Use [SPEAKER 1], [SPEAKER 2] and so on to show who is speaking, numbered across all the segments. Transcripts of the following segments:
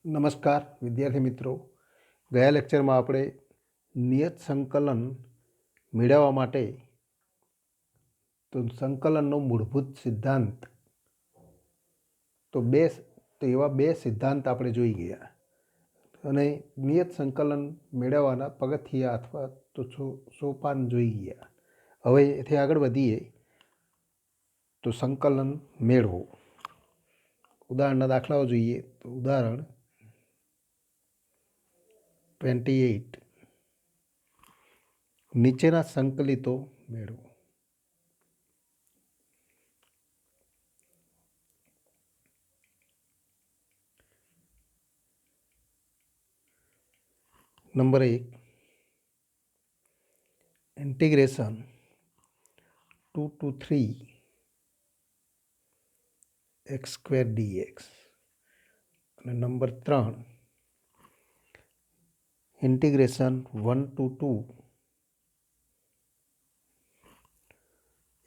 [SPEAKER 1] નમસ્કાર વિદ્યાર્થી મિત્રો, ગયા લેક્ચરમાં આપણે નિયત સંકલન મેળવવા માટે તો સંકલનનો મૂળભૂત સિદ્ધાંત તો એવા બે સિદ્ધાંત આપણે જોઈ ગયા અને નિયત સંકલન મેળવવાના પગથિયા અથવા તો સોપાન જોઈ ગયા. હવે એથી આગળ વધીએ તો સંકલન મેળવો. ઉદાહરણના દાખલાઓ જોઈએ તો ઉદાહરણ 28 નીચેના સંકલિતો મેળવો. Number 1 integration 2 to 3 x square dx અને number 3 integration 1 to 2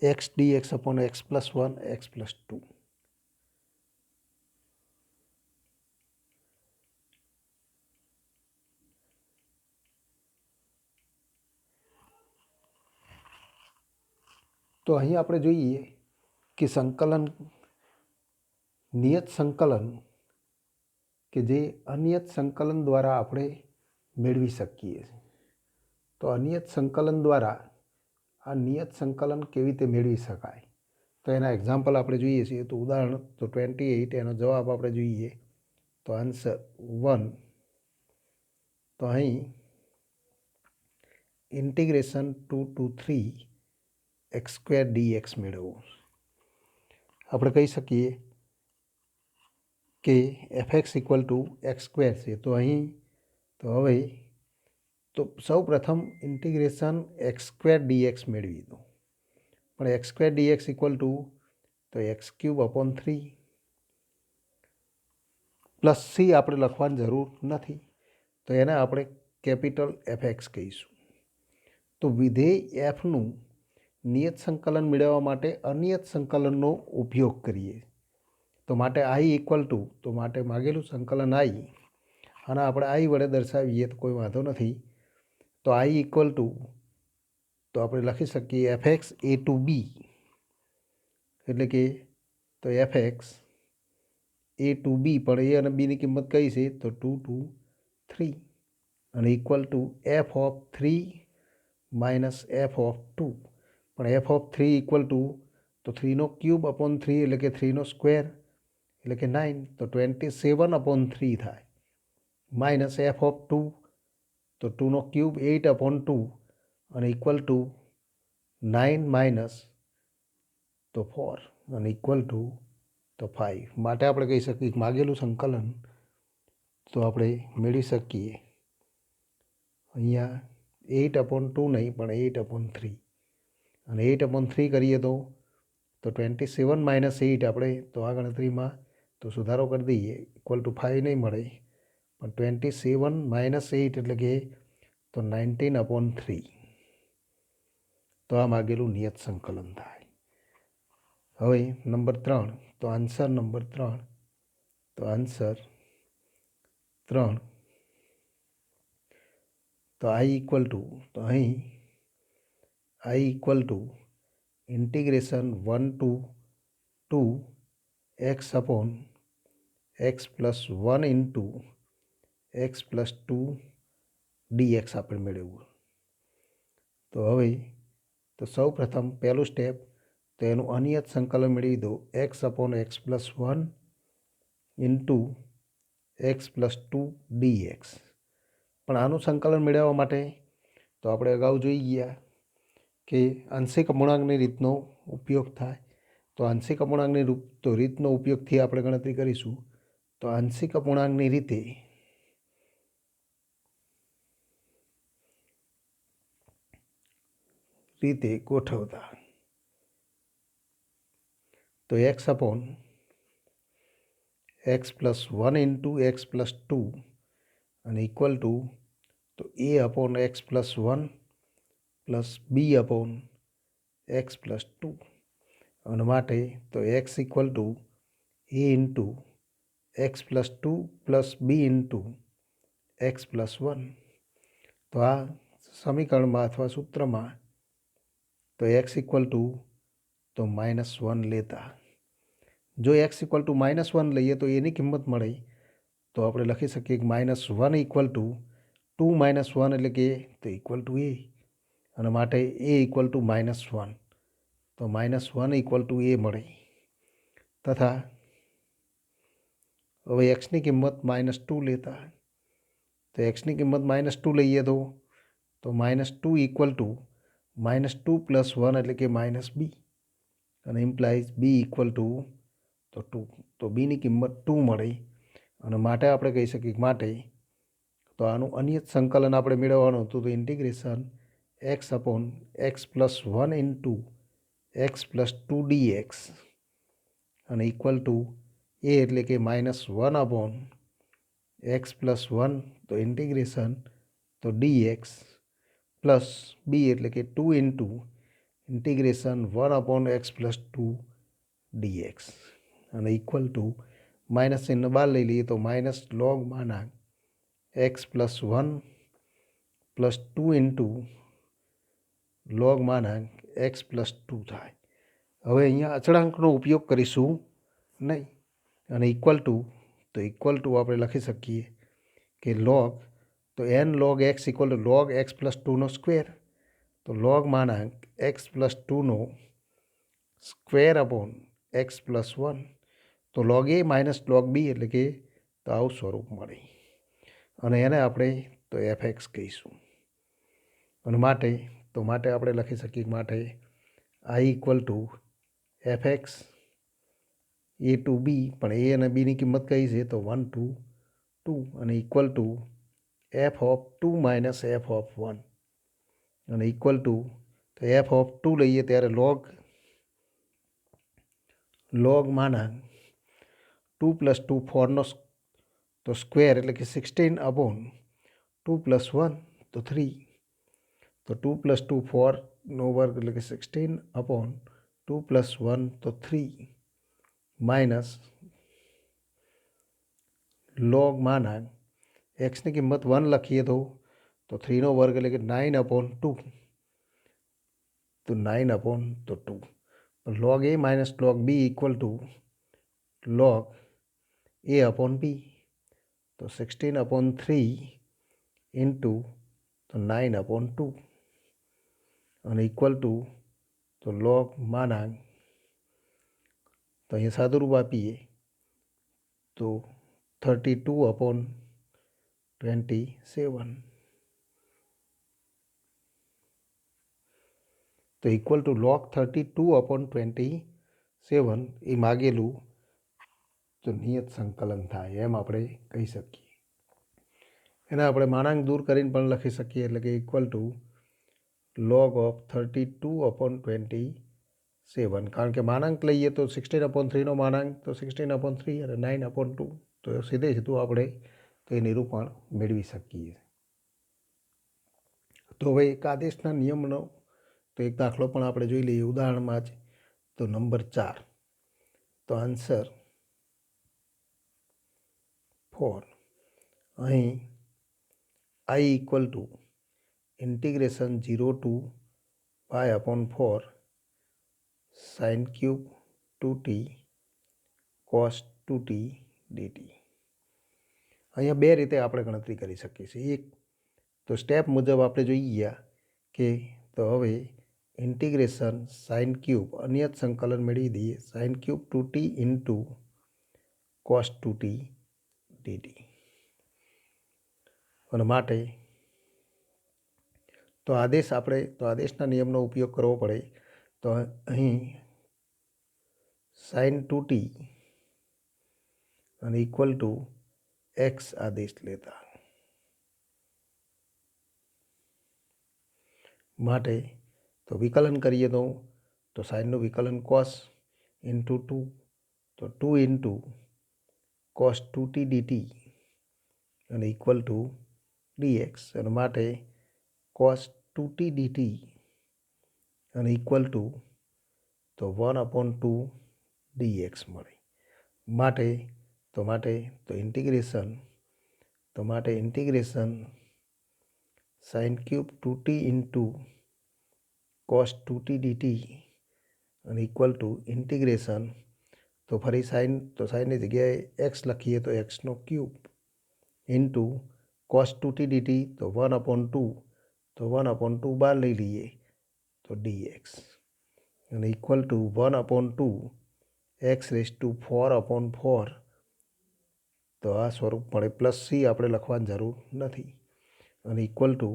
[SPEAKER 1] x dx upon x plus 1 x plus 2. તો અહીં આપણે જોઈએ કે સંકલન નિયત સંકલન કે જે અનિયત સંકલન દ્વારા આપણે મેળવી શકીએ. તો અનિયત સંકલન દ્વારા આ નિયત સંકલન કેવી રીતે મેળવી શકાય તો એના એક્ઝામ્પલ આપણે જોઈએ છીએ. તો ઉદાહરણ તો 28 એનો જવાબ આપણે જોઈએ તો આન્સર 1. તો અહીં integration 2 to 3 x square dx મેળવો. આપણે કહી શકીએ કે fx equal to x square છે. તો અહીં તો હવે તો સૌ પ્રથમ ઇન્ટિગ્રેશન એક્સ સ્ક્વેર ડીએક્સ મેળવી દો. પણ x square d x equal to તો x cube upon 3 plus C આપણે લખવાની જરૂર નથી, તો એને આપણે કેપિટલ એફએક્સ કહીશું. તો વિધેય એફનું નિયત સંકલન મેળવવા માટે અનિયત સંકલનનો ઉપયોગ કરીએ. તો માટે આઈ ઇક્વલ ટુ તો માટે માગેલું સંકલન આઈ અને આપણે આઈ વડે દર્શાવીએ તો કોઈ વાંધો નથી. તો આઈ ઇક્વલ ટુ તો આપણે લખી શકીએ એફએક્સ એ ટુ બી, એટલે કે તો એફએક્સ એ ટુ બી, પણ એ અને બીની કિંમત કઈ છે તો 2 to 3 અને equal to F of 3 minus F of 2. પણ એફ ઓફ 3 ઇક્વલ ટુ તો 3નો ક્યુબ અપોન 3 એટલે કે 3નો સ્ક્વેર એટલે કે 9, તો 27 અપોન 3 થાય. માઇનસ એફ ઓફ 2 તો 2નો ક્યુબ 8 અપોન 2 અને ઇક્વલ ટુ 9 માઇનસ તો 4 અને ઇક્વલ ટુ તો 5. માટે આપણે કહી શકીએ કે માગેલું સંકલન તો આપણે મેળવી શકીએ અહીંયા 8 અપોન 2 નહીં પણ 8 અપોન 3 અને 8 અપોન 3 કરીએ તો 27 માઇનસ 8 આપણે તો આ ગણતરીમાં તો સુધારો કરી દઈએ ઇક્વલ ટુ 5 નહીં મળે પણ 27 માઇનસ 8 એટલે કે તો 19 અપોન 3. તો આ માગેલું નિયત સંકલન થાય. હવે નંબર 3 તો આન્સર નંબર 3 તો આન્સર 3 તો આઈ ઇક્વલ ટુ તો અહીં I equal to integration 1 to 2 x upon x plus 1 into x plus 2 d x આપણે મેળવ્યું. તો હવે તો સૌ પ્રથમ પહેલું સ્ટેપ તો એનું અનિયત સંકલન મેળવી દો x upon x plus 1 into x plus 2 dx. પણ આનું સંકલન મેળવવા માટે તો આપણે અગાઉ જોઈ ગયા કે આંશિક અપૂર્ણાંકની રીતનો ઉપયોગ થાય. તો આંશિક અપૂર્ણાંકની રીતનો ઉપયોગથી આપણે ગણતરી કરીશું. તો આંશિક અપૂર્ણાંકની રીતે ગોઠવતા તો x upon x plus 1 into x plus 2 અને ઇક્વલ ટુ તો A upon x plus 1 plus B upon x plus 2 અને માટે તો x equal to A into x plus 2 plus B into x plus 1. તો આ સમીકરણમાં અથવા સૂત્રમાં તો એક્સ ઇક્વલ ટુ તો -1 લેતા, જો એક્સ ઇક્વલ ટુ -1 લઈએ તો એની કિંમત મળે તો આપણે લખી શકીએ કે -1 ઇક્વલ ટુ 2 - 1 એટલે કે તો ઇક્વલ ટુ એ, અને માટે એ ઇક્વલ ટુ -1, તો -1 ઇક્વલ ટુ એ મળે. તથા હવે એક્સની કિંમત -2 લેતા, તો એક્સની કિંમત -2 લઈએ તો -2 ઇક્વલ ટુ -2 પ્લસ 1 એટલે કે -b, અને ઇમ્પ્લાઇઝ બી ઇક્વલ ટુ તો 2, તો બીની કિંમત 2 મળે. અને માટે આપણે કહી શકીએ કે માટે તો આનું અનિયત સંકલન આપણે મેળવવાનું હતું, તો integration x upon x plus 1 into x plus 2 dx, અને ઇક્વલ ટુ એ એટલે કે -1 અપોન એક્સ પ્લસ 1 તો ઇન્ટિગ્રેશન તો ડીએક્સ પ્લસ બી એટલે કે 2 into integration 1 upon x plus 2 dx, અને ઇક્વલ ટુ માઇનસ ચિહ્ન બહાર લઈ લઈએ તો માઇનસ લોગ માના x plus 1 plus 2 into log માના એક્સ પ્લસ 2 થાય. હવે અહીંયા અચળાંકનો ઉપયોગ કરીશું નહીં, અને ઇક્વલ ટુ આપણે લખી શકીએ કે લોગ તો n log x equal to log x plus 2નો સ્ક્વેર, તો લોગ માનાંક એક્સ પ્લસ 2નો સ્ક્વેર અપોન એક્સ પ્લસ 1, તો log A minus log B એટલે કે તો આવું સ્વરૂપ મળે, અને એને આપણે તો એફ એક્સ કહીશું. અને માટે આપણે લખી શકીએ માટે I equal to F x A to B, પણ એ અને બીની કિંમત કઈ છે તો 1 to 2, અને equal to F of 2 minus F of 1, અને ઇક્વલ ટુ તો એફ ઓફ 2 લઈએ ત્યારે લોગ માના 2 પ્લસ 2 4નો તો સ્ક્વેર એટલે કે 16 અપોન 2 પ્લસ 1 તો 3, તો 2 પ્લસ 2 4નો વર્ગ એટલે કે 16 અપોન 2 પ્લસ 1 તો 3 માઇનસ લોગ માના એક્સની કિંમત 1 લખીએ તો 3નો વર્ગ એટલે કે 9 અપોન 2, તો 9 અપોન તો 2, log A minus log B equal to log A upon B, તો 16 અપોન 3 ઇન્ટુ તો 9 અપોન 2, અને ઇક્વલ ટુ તો લોગ માના તો અહીંયા સાદુરૂપ આપીએ તો 32 અપોન 27, તો ઇક્વલ ટુ લોગ 32 અપોન 27 એ માગેલું તો નિયત સંકલન થાય એમ આપણે કહી શકીએ. એના આપણે માનાંક દૂર કરીને પણ લખી શકીએ, એટલે કે equal to log of 32 upon 27, કારણ કે માનાંક લઈએ તો 16 અપોન 3નો માનાંક તો 16 અપોન 3 અને 9 અપોન 2, તો સીધું આપણે તો એ નિરૂપણ મેળવી શકીએ. તો હવે એક આદેશના નિયમનો તો એક દાખલો પણ આપણે જોઈ લઈએ ઉદાહરણમાં જ. તો નંબર 4, તો આન્સર 4. અહીં I equal to integration 0 to pi upon 4 sine cube 2t cos 2t dt. અહીંયા બે રીતે આપણે ગણતરી કરી શકીએ છીએ. એક તો સ્ટેપ મુજબ આપણે જોઈ ગયા કે તો હવે ઇન્ટિગ્રેશન સાઇન ક્યુબ અનિયત સંકલન મેળવી દઈએ, sign cube 2t into cos 2t dt. અને માટે તો આદેશના નિયમનો ઉપયોગ કરવો પડે, તો અહીં સાઇન 2t અને ઇક્વલ ટુ એક્સ આદેશ લેતા, માટે તો વિકલન કરીએ તો સાઇનનું વિકલન કોસ ઇન્ટુ 2, તો 2 ઇન્ટુ કોસ 2t dt, અને ઇક્વલ ટુ dx, અને માટે કોસ 2t dt અને ઇક્વલ ટુ તો 1 અપોન 2 dx મળે. માટે તો માટે integration sine cube 2t into cos 2t dt અને ઇક્વલ ટુ ઇન્ટિગ્રેશન તો ફરી સાઇનની જગ્યાએ એક્સ લખીએ તો એક્સનો cube into cos 2t dt તો 1/2 તો 1/2 બહાર લઈ લઈએ તો dx અને ઇક્વલ ટુ 1/2 x⁴/4 તો આ સ્વરૂપ મળે. પ્લસ સી આપણે લખવાની જરૂર નથી અને ઇક્વલ ટુ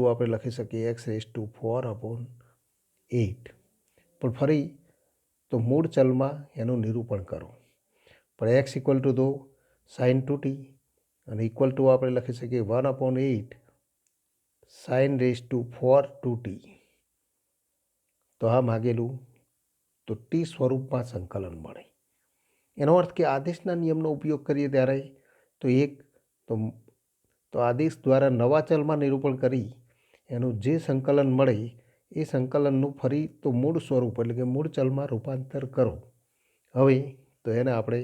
[SPEAKER 1] આપણે લખી શકીએ x⁴/8. પણ ફરી તો મૂળ ચલમાં એનું નિરૂપણ કરો. પણ x = તો sin 2t અને ઇક્વલ ટુ આપણે લખી શકીએ 1/8 sin⁴2t. તો આ માગેલું તો ટી સ્વરૂપમાં સંકલન મળે. એનો અર્થ કે આદેશના નિયમનો ઉપયોગ કરીએ ત્યારે તો આદેશ દ્વારા નવા ચલમાં નિરૂપણ કરી એનું જે સંકલન મળે એ સંકલનનું ફરી તો મૂળ સ્વરૂપ એટલે કે મૂળ ચલમાં રૂપાંતર કરો. હવે તો એને આપણે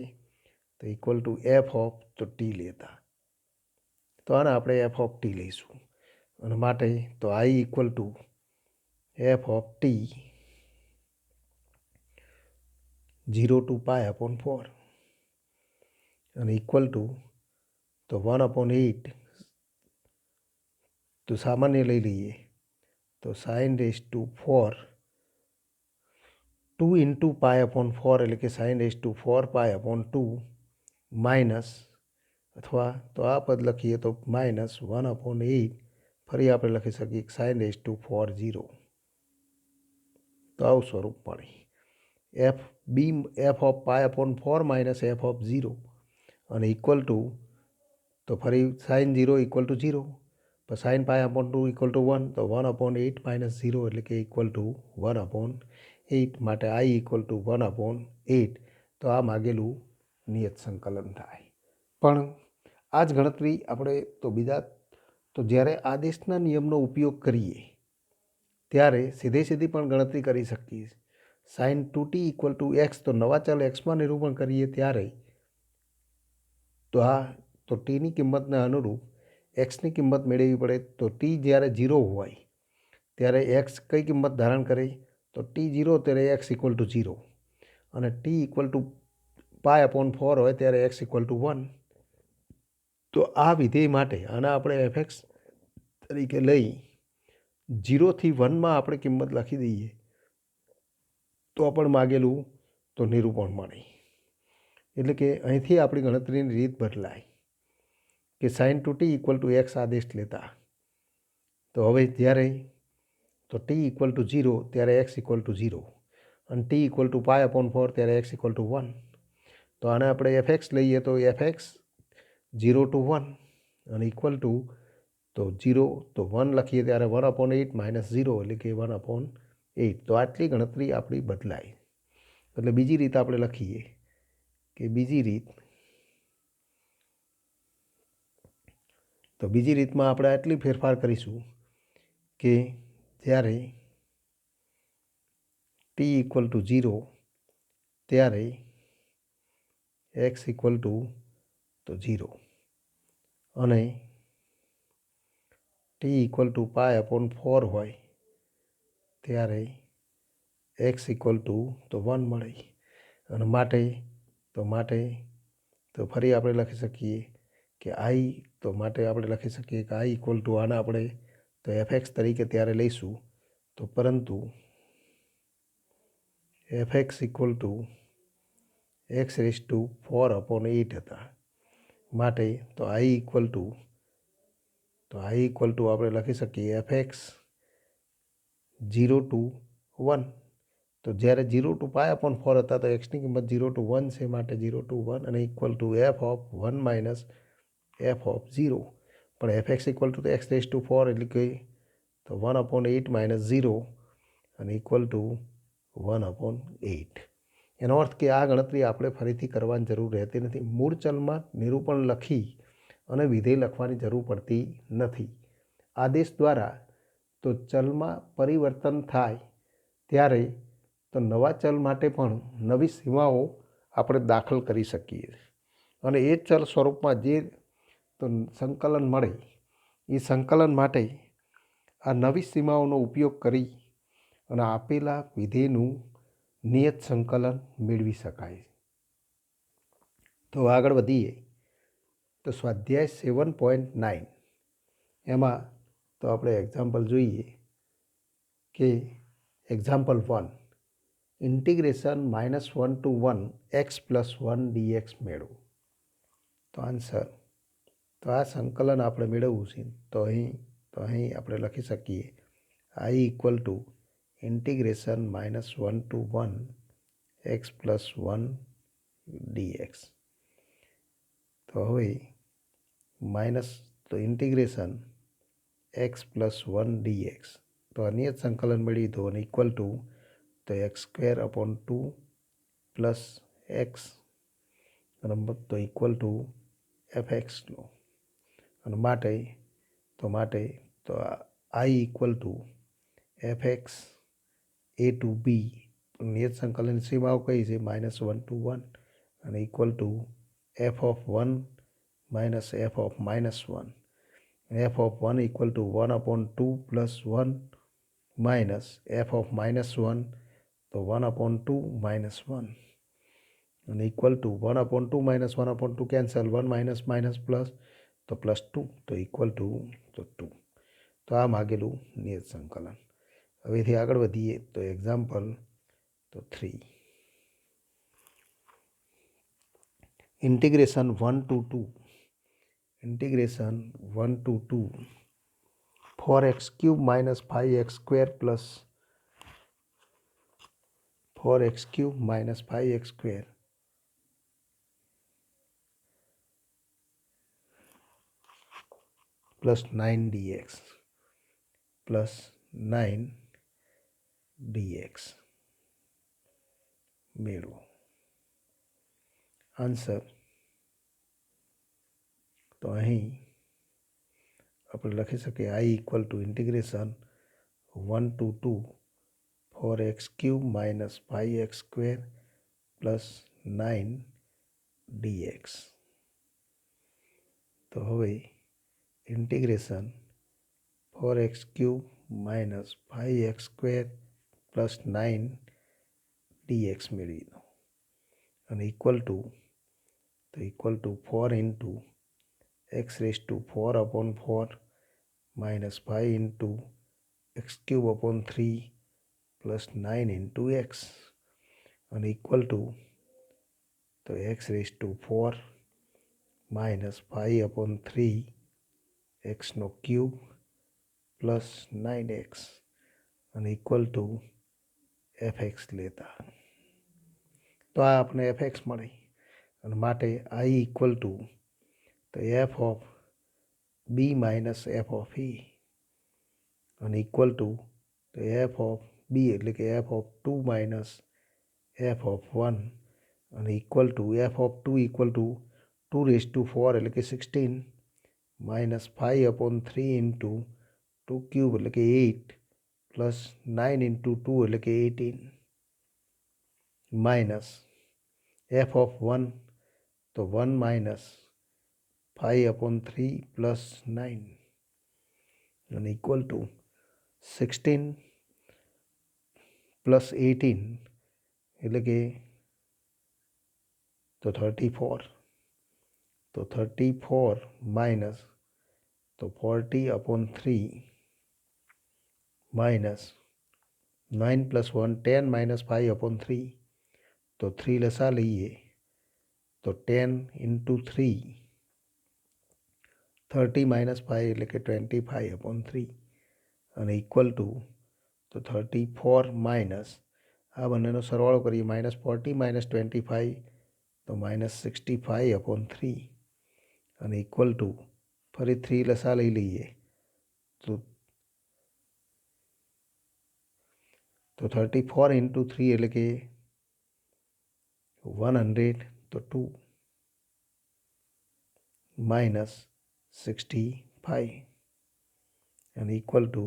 [SPEAKER 1] તો ઇક્વલ ટુ f(t) લેતા તો આને આપણે f(t) લઈશું અને માટે તો i equal to f(t) 0 to π/4 અને ઇક્વલ ટુ તો 1/8 તો સામાન્ય લઈ લઈએ તો sin⁴ 2 ઇન્ટુ π/4 એટલે કે sin⁴π/2 માઇનસ અથવા તો આ પદ લખીએ તો -1/8 ફરી આપણે લખી શકીએ sin⁴ 0. તો આવું સ્વરૂપ મળે f(π/4 માઇનસ f(0) અને ઇક્વલ ટુ તો ફરી sin 0 = 0 પણ sin π/2 = 1 તો 1/8 - 0 એટલે કે ઇક્વલ ટુ 1/8 માટે i = 1/8. તો આ માગેલું નિયત સંકલન થાય. પણ આ જ ગણતરી આપણે તો જ્યારે આદેશના નિયમનો ઉપયોગ કરીએ ત્યારે સીધી પણ ગણતરી કરી શકીએ. sin 2t = x તો નવા ચલ એક્સમાં નિરૂપણ કરીએ ત્યારે તો ટીની કિંમતને અનુરૂપ એક્સની કિંમત મેળવવી પડે. તો ટી જ્યારે 0 હોય ત્યારે એક્સ કઈ કિંમત ધારણ કરે તો t 0 ત્યારે x = 0 અને t = π/4 હોય ત્યારે x = 1. તો આ વિધેય માટે આના આપણે fx તરીકે લઈ 0 થી 1માં આપણે કિંમત લખી દઈએ તો પણ માગેલું તો નિરૂપણ મળે. એટલે કે અહીંથી આપણી ગણતરીની રીત બદલાય કે sin 2t = x આદેશ લેતા તો હવે જ્યારે તો t = 0 ત્યારે x = 0 અને t = π/4 ત્યારે x = 1. તો આને આપણે fx લઈએ તો fx 0 to 1 અને ઇક્વલ ટુ તો 0 તો 1 લખીએ ત્યારે 1/8 - 0 એટલે કે 1/8. તો આટલી ગણતરી આપણી બદલાય. એટલે બીજી રીત આપણે લખીએ કે બીજી રીતમાં આપણે આટલી ફેરફાર કરીશું કે જ્યારે t = 0 ત્યારે x = 0 અને t = π/4 હોય ત્યારે x = 1 મળે અને માટે તો ફરી આપણે લખી શકીએ કે i તો માટે આપણે લખી શકીએ કે i = આને આપણે તો fx તરીકે ત્યારે લઈશું તો પરંતુ fx = x⁴/8 હતા માટે તો i = આપણે લખી શકીએ fx 0 to 1. તો જ્યારે 0 to π/4 હતા તો એક્સની કિંમત 0 to 1 છે માટે 0 to 1 અને ઇક્વલ ટુ f(1 - f(0) પણ fx = x⁴ એટલે કે તો 1/8 - 0 અને ઇક્વલ ટુ 1/8. એનો અર્થ કે આ ગણતરી આપણે ફરીથી કરવાની જરૂર રહેતી નથી. મૂળ ચલમાં નિરૂપણ લખી અને વિધેય લખવાની જરૂર પડતી નથી. આદેશ દ્વારા તો ચલમાં પરિવર્તન થાય ત્યારે તો નવા ચલ માટે પણ નવી સીમાઓ આપણે દાખલ કરી શકીએ. અને એ જ ચલ સ્વરૂપમાં જે તો સંકલન મળે એ સંકલન માટે આ નવી સીમાઓનો ઉપયોગ કરી અને આપેલા વિધેયનું નિયત સંકલન મેળવી શકાય. તો આગળ વધીએ તો સ્વાધ્યાય 7.9 એમાં તો આપણે એક્ઝામ્પલ જોઈએ કે example 1 integration -1 to 1 x+1 dx મેળવો. તો આન્સર તો આ સંકલન આપણે મેળવવું છે તો અહીં આપણે લખી શકીએ i = integration -1 to 1 x+1 dx. તો હવે તો ઇન્ટિગ્રેશન x+1 dx તો અનિયત સંકલન મેળવી દો અને ઇક્વલ ટુ તો x² પ્લસ એક્સ તો ઇક્વલ ટુ fxનો અને માટે તો i = fx a to b નિયત સંકલન સીમાઓ કઈ છે -1 to 1 અને equal two f(1) - f(-1). f(1) = 1/2 plus 1 minus f(-1) તો 1/2 minus 1 અને equal two 1/2 minus 1/2 cancel 1 minus minus plus તો +2 તો ઇક્વલ ટુ 2. તો આ માગેલું નિયત સંકલન. હવેથી આગળ વધીએ તો example 3 integration 1 to 2 4x³ - 5x² plus 4x³ - 5x² plus 9 dx મેળવો. આન્સર તો અહીં આપણે લખી શકીએ i = integration 1 to 2 4x³ - 5x² plus 9 dx. તો હવે integration 4x³ - 5x² plus 9 dx મેળવી દો અને equal two 4 into x⁴/4 minus 5 into x³/3 plus 9 into x and equal to x⁴ minus 5/3 x³ plus 9x and equal to fx લેતા તો આ આપણે fx મળી અને માટે i = f(b minus f(a) અને ઇક્વલ ટુ f(b) એટલે કે f(2 minus f(1) અને ઇક્વલ ટુ f(2) = 2⁴ એટલે કે 16 minus 5/3 into 2³ એટલે કે 8 plus 9 into 2 એટલે કે 18 minus f(1) તો 1 minus 5/3 plus 9 and equal to 16 plus 18 એટલે કે તો 34 તો 34 minus તો 40/3 minus 9 plus 1 10 minus 5/3 તો 3 લસા લઈએ તો 10 into 3 30 minus 5 એટલે કે 25/3 અને ઇક્વલ ટુ તો 34 minus આ બંનેનો સરવાળો કરીએ -40 minus 25 તો -65/3 અને ઇક્વલ ટુ ફરી 3 લસા લઈ લઈએ તો 34 into 3 એટલે કે 100 તો 2 minus 65 and equal to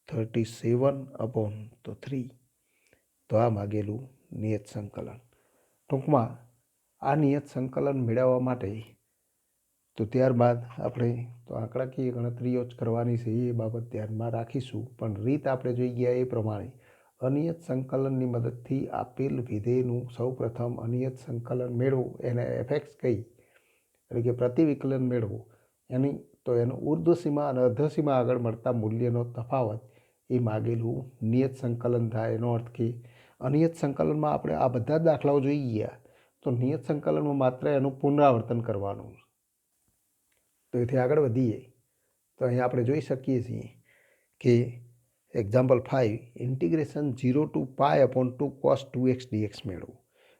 [SPEAKER 1] 37/3 તો આ માગેલું નિયત સંકલન. ટૂંકમાં આ નિયત સંકલન મેળવવા માટે તો ત્યારબાદ આપણે તો આંકડાકીય ગણતરીઓ જ કરવાની છે, એ બાબત ધ્યાનમાં રાખીશું. પણ રીત આપણે જોઈ ગયા એ પ્રમાણે અનિયત સંકલનની મદદથી આપેલ વિધેયનું સૌપ્રથમ અનિયત સંકલન મેળવો, એને એફએક્સ કહી એટલે કે પ્રતિવિકલન મેળવો એની તો એનું ઉર્ધ્વસીમા અને અર્ધસીમા આગળ મળતા મૂલ્યનો તફાવત એ માગેલું નિયત સંકલન થાય. એનો અર્થ કે અનિયત સંકલનમાં આપણે આ બધા જ દાખલાઓ જોઈ ગયા, તો નિયત સંકલનમાં માત્ર એનું પુનરાવર્તન કરવાનું. તો એથી આગળ વધીએ તો અહીં આપણે જોઈ શકીએ છીએ કે example 5 integration 0 to pi upon 2 cos 2x dx મેળવો.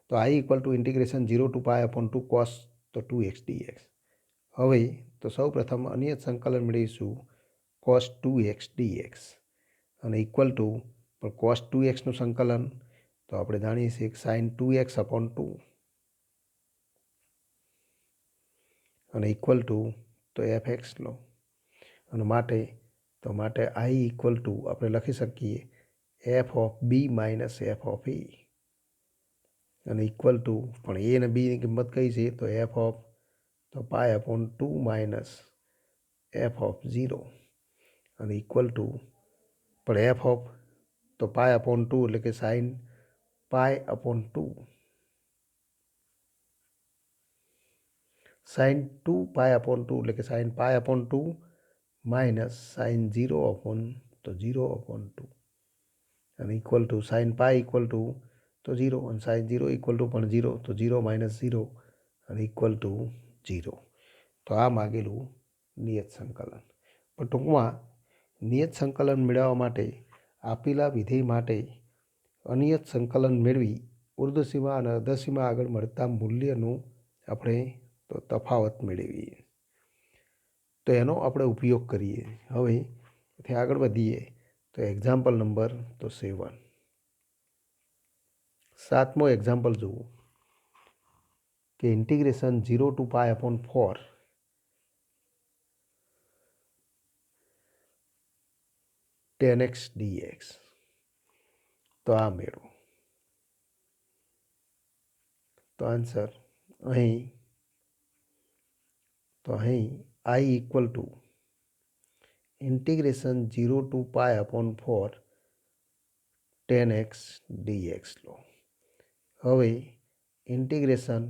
[SPEAKER 1] તો i equal to integration 0 to pi upon 2 cos તો 2x dx. હવે તો સૌ પ્રથમ અનિયત સંકલન મેળવીશું cos 2x dx અને ઇક્વલ ટુ cos 2xનું સંકલન તો આપણે જાણીએ છીએ કે sin 2x અપોન 2 અને ઇક્વલ ટુ તો fx લો અને માટે i ઇક્વલ ટુ આપણે લખી શકીએ f of b minus f of a અને ઇક્વલ ટુ પણ a અને bની કિંમત કઈ છે તો f ઓફ તો પાય અપોન 2 માઇનસ f ઓફ 0 અને ઇક્વલ ટુ પણ f ઓફ તો પાય અપોન 2 એટલે કે સાઇન પાય અપોન 2 સાઇન 2 પાય અપોન 2 એટલે કે સાઇન પાય અપોન 2 માઇનસ સાઇન 0 અપોન તો 0 અપોન 2 અને equal to sign pi equal to તો 0 અને સાઇન 0 ઇક્વલ ટુ પણ 0 તો 0 માઇનસ 0 અને ઇક્વલ ટુ 0. તો આ માગેલું નિયત સંકલન. પણ ટૂંકમાં નિયત સંકલન મેળવવા માટે આપેલા વિધેય માટે અનિયત સંકલન મેળવી ઉર્ધ્વસીમા અને અર્ધસીમા આગળ મળતા મૂલ્યનું આપણે તો તફાવત મેળવીએ, તો એનો આપણે ઉપયોગ કરીએ. હવે એથી આગળ વધીએ તો એક્ઝામ્પલ નંબર તો 7. 7મો એક્ઝામ્પલ જુઓ કે integration 0 to pi upon 4 10x dx. તો આ મેળવો. તો આન્સર અહીં i equal to integration 0 to pi upon 4 10x dx લો. હવે ઇન્ટિગ્રેશન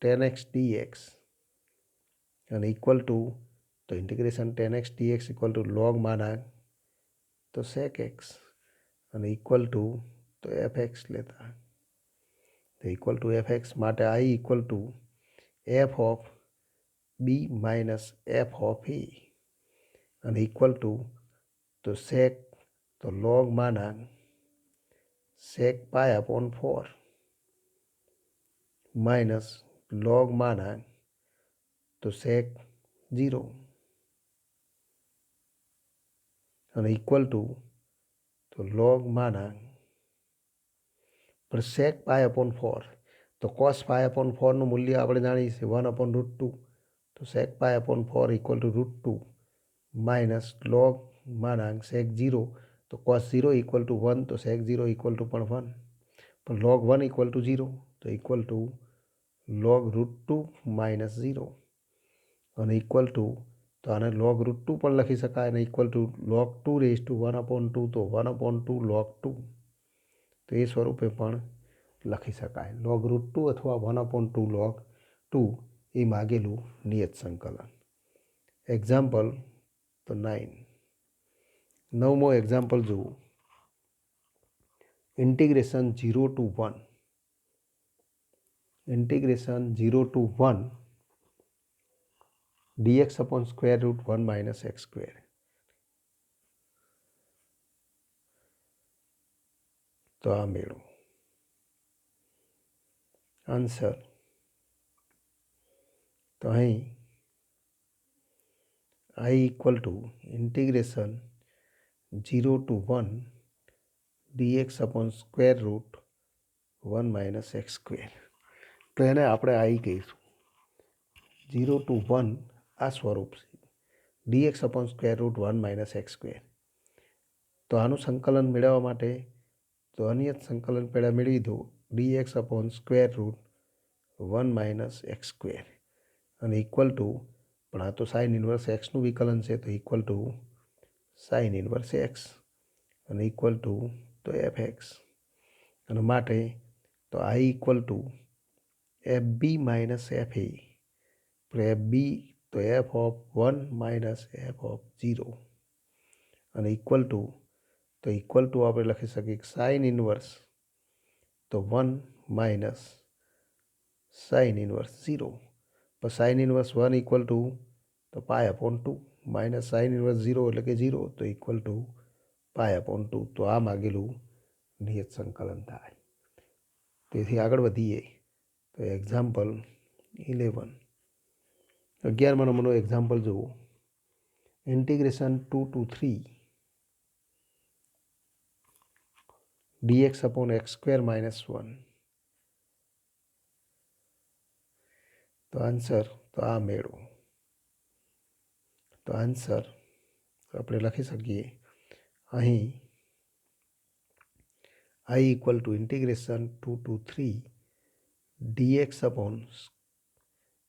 [SPEAKER 1] 10x dx અને ઇક્વલ ટુ તો integration 10x dx equal to log માના તો sec x અને ઇક્વલ ટુ તો fx લેતા તો ઇક્વલ ટુ fx માટે i equal to f of b minus f of a અને ઇક્વલ ટુ તો sec તો લોગ માના sec પાય અપોન 4 માઇનસ લોગ માના તો sec 0 અને ઇક્વલ ટુ તો લોગ માના પણ sec પાય અપોન 4 તો cos પાય અપોન 4નું મૂલ્ય આપણે જાણીએ છીએ 1 અપોન √2 તો sec pi upon 4 equal to √2 minus log માના sec 0 તો cos 0 ઇક્વલ ટુ 1 તો sec 0 ઇક્વલ ટુ પણ 1 પણ log 1 ઇક્વલ ટુ 0 તો ઇક્વલ ટુ log √2 માઇનસ 0 અને ઇક્વલ ટુ તો આને log √2 પણ લખી શકાય અને equal to log 2 raise to 1 upon 2 તો 1 અપોન 2 log 2 તો એ સ્વરૂપે પણ લખી શકાય. log √2 અથવા 1 અપોન 2 log 2 એ માગેલું નિયત સંકલન. એક્ઝામ્પલ તો 9. 9મો એક્ઝામ્પલ જુઓ integration 0 to 1 integration 0 to 1 dx upon square root 1 minus x square. તો આ મેળવો. આન્સર તો અહીં i equal to integration 0 to 1 dx upon square root 1 minus x square. તો એને આપણે i કહીશું. 0 to 1 આ સ્વરૂપ છે dx upon square root 1 minus x square. તો આનું સંકલન મેળવવા માટે તો અનિયત સંકલન પહેલાં મેળવી દો dx upon square root 1 minus x square અને ઇક્વલ ટુ, પણ આ તો સાઇન ઇન્વર્સ એક્સનું વિકલન છે, તો equal to sine inverse x અને ઇક્વલ ટુ તો એફ એક્સ. અને માટે તો I equal to F B minus F A, પણ એફ બી તો F of 1 minus F of 0 અને ઇક્વલ ટુ આપણે લખી શકીએ સાઇન ઇન્વર્સ તો 1 માઇનસ સાઇન ઇન્વર્સ 0, પણ સાઇન ઇન્વર્સ 1 ઇક્વલ ટુ તો પાય અપોન 2 માઇનસ સાઇન ઇન્વર્સ 0 એટલે કે 0, તો ઇક્વલ ટુ પાય અપોન 2. તો આ માગેલું નિયત સંકલન થાય. તેથી આગળ વધીએ તો એક્ઝામ્પલ 11. 11મા નંબરનું એક્ઝામ્પલ જુઓ. Integration 2 to 3 dx upon x square minus 1. તો આન્સર તો આ મેળવો. તો આન્સર આપણે લખી શકીએ અહીં I equal to integration 2 to 3 dx upon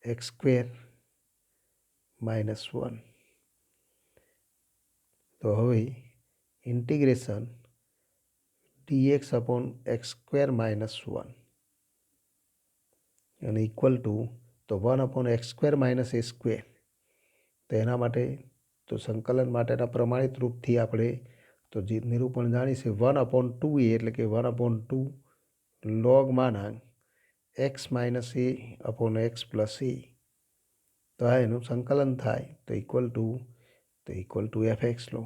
[SPEAKER 1] x square minus 1. તો હવે integration dx upon x square minus 1 અને ઇક્વલ ટુ તો 1 upon x square minus a square. તો એના માટે તો સંકલન માટેના પ્રમાણિત રૂપથી આપણે તો જે નિરૂપણ જાણીશે 1 upon 2a એટલે કે 1 upon 2 log માનાંક x minus a upon x plus a. તો આ એનું સંકલન થાય તો ઇક્વલ ટુ એફ એક્સ લો.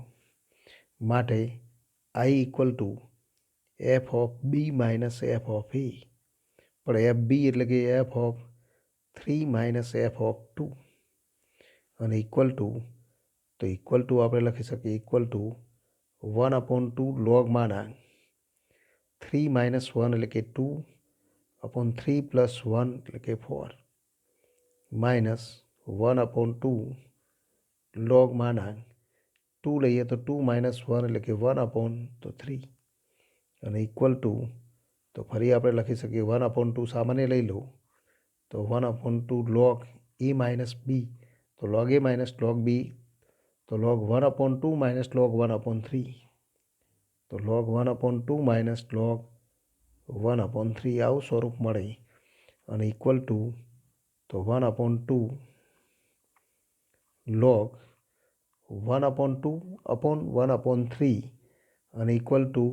[SPEAKER 1] માટે I equal to F of B minus F of A, પણ એફ બી એટલે કે F of 3 minus F of 2 અને ઇક્વલ ટુ આપણે લખી શકીએ ઇક્વલ ટુ 1 upon 2 log માનાંક 3 minus 1 એટલે કે 2 upon 3 plus 1 એટલે કે 4 માઇનસ 1 upon 2 log માનાંક 2 લઈએ તો 2 minus 1 એટલે કે 1 upon તો 3 અને ઇક્વલ ટુ તો ફરી આપણે લખી શકીએ 1 upon 2 સામાન્ય લઈ લો તો 1 upon 2 log a minus b, તો log a minus log b તો log 1 upon 2 minus log 1 upon 3, તો log 1 upon 2 minus log 1 upon 3 આવું સ્વરૂપ મળે અને ઇક્વલ ટુ તો 1 upon 2 log 1 upon 2 upon 1 upon 3 અને ઇક્વલ ટુ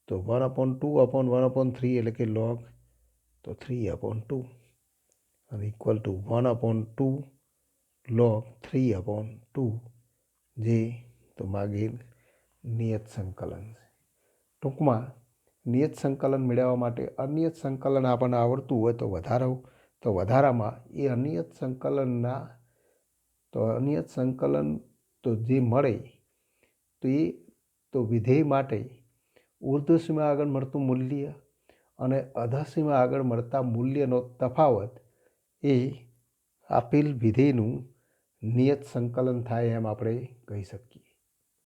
[SPEAKER 1] તો 1 upon 2 upon 1 upon 3 એટલે કે log તો 3 upon 2 અને equal to 1 upon 2 log 3 upon 2 જે તો માગેલ નિયત સંકલન છે. ટૂંકમાં નિયત સંકલન મેળવવા માટે અનિયત સંકલન આપણને આવડતું હોય તો વધારામાં એ અનિયત સંકલન તો જે મળે તો એ તો વિધેય માટે ઉર્ધ્વસીમા આગળ મળતું મૂલ્ય અને અધઃસીમા આગળ મળતા મૂલ્યનો તફાવત એ આપેલ વિધેયનું નિયત સંકલન થાય એમ આપણે કહી શકીએ.